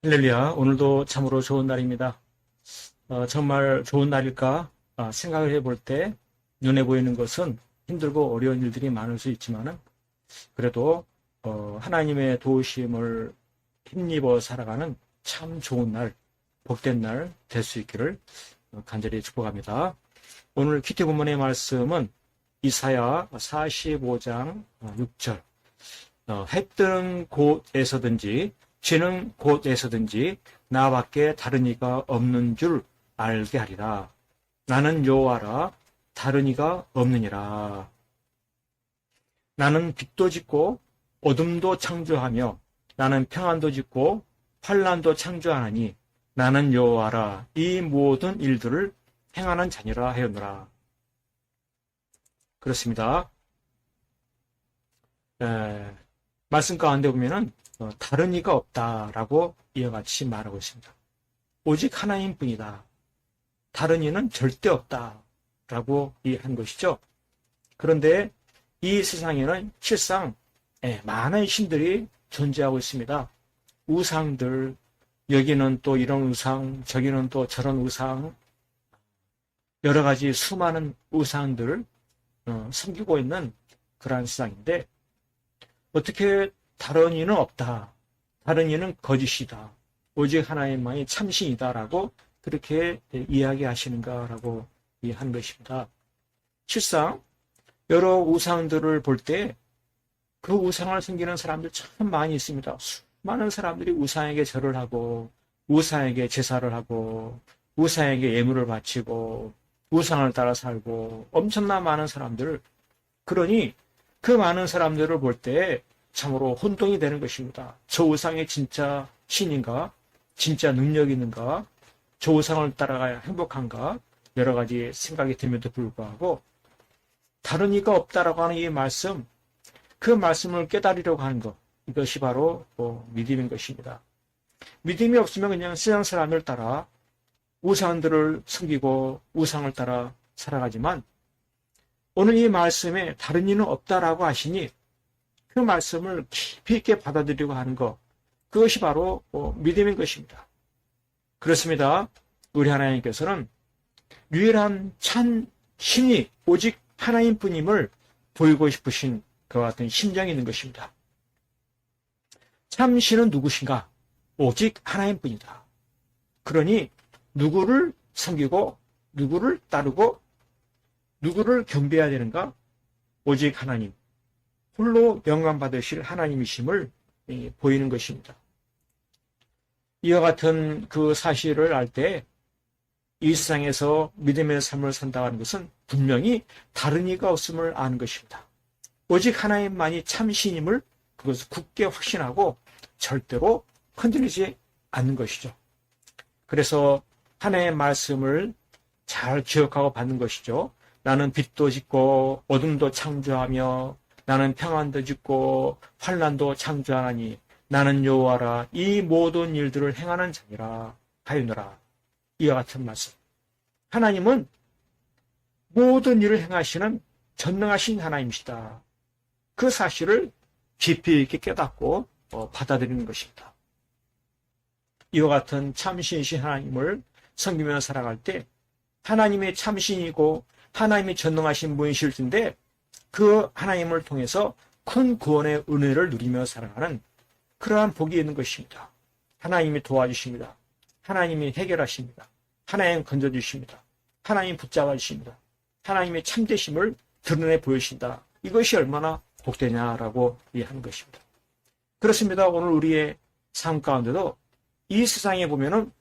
할렐루야, 오늘도 참으로 좋은 날입니다. 정말 좋은 날일까 생각을 해볼 때 눈에 보이는 것은 힘들고 어려운 일들이 많을 수 있지만은 그래도 하나님의 도우심을 힘입어 살아가는 참 좋은 날, 복된 날 될 수 있기를 간절히 축복합니다. 오늘 큐티 본문의 말씀은 이사야 45장 6절. 해 뜨는 곳에서든지 지는 곳에서든지 나밖에 다른 이가 없는 줄 알게 하리라. 나는 여호와라, 다른 이가 없느니라. 나는 빛도 짓고 어둠도 창조하며 나는 평안도 짓고 환난도 창조하나니 나는 여호와라, 이 모든 일들을 행하는 자니라 하였노라. 그렇습니다. 말씀 가운데 보면은 다른 이가 없다라고 이와 같이 말하고 있습니다. 오직 하나님뿐이다. 다른 이는 절대 없다라고 한 것이죠. 그런데 이 세상에는 실상 많은 신들이 존재하고 있습니다. 우상들, 여기는 또 이런 우상, 저기는 또 저런 우상, 여러 가지 수많은 우상들을 섬기고 있는 그러한 세상인데 어떻게 다른 이는 없다. 다른 이는 거짓이다. 오직 하나님만이 참신이다라고 그렇게 이야기하시는가라고 하는 것입니다. 실상 여러 우상들을 볼 때 그 우상을 섬기는 사람들 참 많이 있습니다. 수많은 사람들이 우상에게 절을 하고 우상에게 제사를 하고 우상에게 예물을 바치고 우상을 따라 살고 엄청나 많은 사람들, 그러니 그 많은 사람들을 볼 때 참으로 혼동이 되는 것입니다. 저 우상이 진짜 신인가? 진짜 능력이 있는가? 저 우상을 따라가야 행복한가? 여러 가지 생각이 들면도 불구하고 다른 이가 없다라고 하는 이 말씀, 그 말씀을 깨달으려고 하는 것, 이것이 바로 믿음인 것입니다. 믿음이 없으면 그냥 세상 사람을 따라 우상들을 섬기고 우상을 따라 살아가지만 오늘 이 말씀에 다른 이는 없다라고 하시니 그 말씀을 깊이 있게 받아들이고 하는 것, 그것이 바로 믿음인 것입니다. 그렇습니다. 우리 하나님께서는 유일한 참 신이 오직 하나님뿐임을 보이고 싶으신 그와 같은 심정이 있는 것입니다. 참 신은 누구신가? 오직 하나님뿐이다. 그러니 누구를 섬기고 누구를 따르고 누구를 경배해야 되는가? 오직 하나님, 홀로 영광 받으실 하나님이심을 보이는 것입니다. 이와 같은 그 사실을 알 때 이 세상에서 믿음의 삶을 산다는 것은 분명히 다른 이가 없음을 아는 것입니다. 오직 하나님만이 참신임을 그것을 굳게 확신하고 절대로 흔들리지 않는 것이죠. 그래서 하나님의 말씀을 잘 기억하고 받는 것이죠. 나는 빛도 짓고 어둠도 창조하며 나는 평안도 짓고 환난도 창조하나니 나는 여호와라, 이 모든 일들을 행하는 자니라 하였노라. 이와 같은 말씀. 하나님은 모든 일을 행하시는 전능하신 하나님이시다. 그 사실을 깊이 있게 깨닫고 받아들이는 것입니다. 이와 같은 참신이신 하나님을 섬기며 살아갈 때 하나님의 참신이고 하나님이 전능하신 분이실 텐데 그 하나님을 통해서 큰 구원의 은혜를 누리며 살아가는 그러한 복이 있는 것입니다. 하나님이 도와주십니다. 하나님이 해결하십니다. 하나님 건져주십니다. 하나님 붙잡아 주십니다. 하나님의 참되심을 드러내 보이신다. 이것이 얼마나 복되냐라고 하는 것입니다. 그렇습니다. 오늘 우리의 삶 가운데도 이 세상에 보면은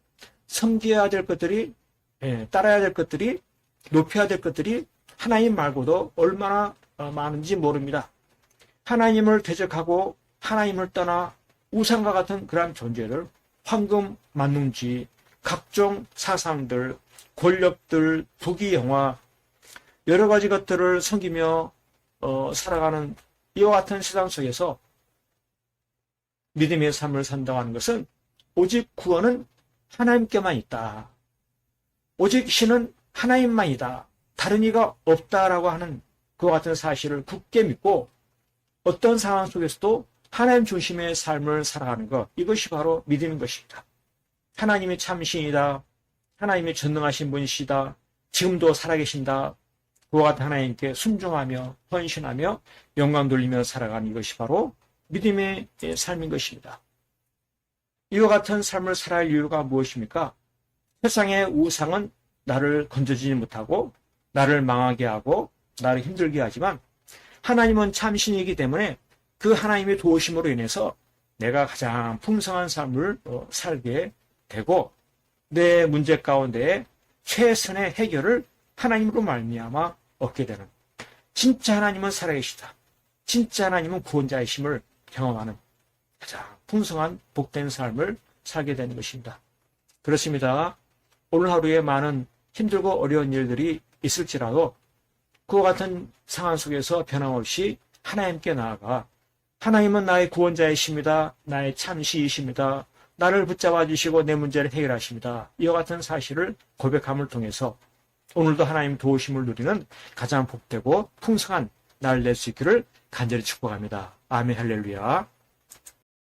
섬겨야 될 것들이, 따라야 될 것들이, 높여야 될 것들이 하나님 말고도 얼마나 많은지 모릅니다. 하나님을 대적하고 하나님을 떠나 우상과 같은 그러한 존재를 황금 만능지, 각종 사상들, 권력들, 부귀영화, 여러 가지 것들을 섬기며 살아가는 이와 같은 세상 속에서 믿음의 삶을 산다고 하는 것은 오직 구원은 하나님께만 있다. 오직 신은 하나님만이다. 다른 이가 없다라고 하는 그와 같은 사실을 굳게 믿고 어떤 상황 속에서도 하나님 중심의 삶을 살아가는 것, 이것이 바로 믿음인 것입니다. 하나님이 참신이다. 하나님이 전능하신 분이시다. 지금도 살아계신다. 그와 같은 하나님께 순종하며 헌신하며 영광 돌리며 살아가는 이것이 바로 믿음의 삶인 것입니다. 이와 같은 삶을 살아야 할 이유가 무엇입니까? 세상의 우상은 나를 건져주지 못하고 나를 망하게 하고 나를 힘들게 하지만 하나님은 참신이기 때문에 그 하나님의 도우심으로 인해서 내가 가장 풍성한 삶을 살게 되고 내 문제 가운데 최선의 해결을 하나님으로 말미암아 얻게 되는, 진짜 하나님은 살아계시다. 진짜 하나님은 구원자이심을 경험하는 가장 풍성한 복된 삶을 살게 되는 것입니다. 그렇습니다. 오늘 하루에 많은 힘들고 어려운 일들이 있을지라도 그와 같은 상황 속에서 변함없이 하나님께 나아가 하나님은 나의 구원자이십니다. 나의 참시이십니다. 나를 붙잡아 주시고 내 문제를 해결하십니다. 이와 같은 사실을 고백함을 통해서 오늘도 하나님 도우심을 누리는 가장 복되고 풍성한 날을 낼 수 있기를 간절히 축복합니다. 아멘 할렐루야.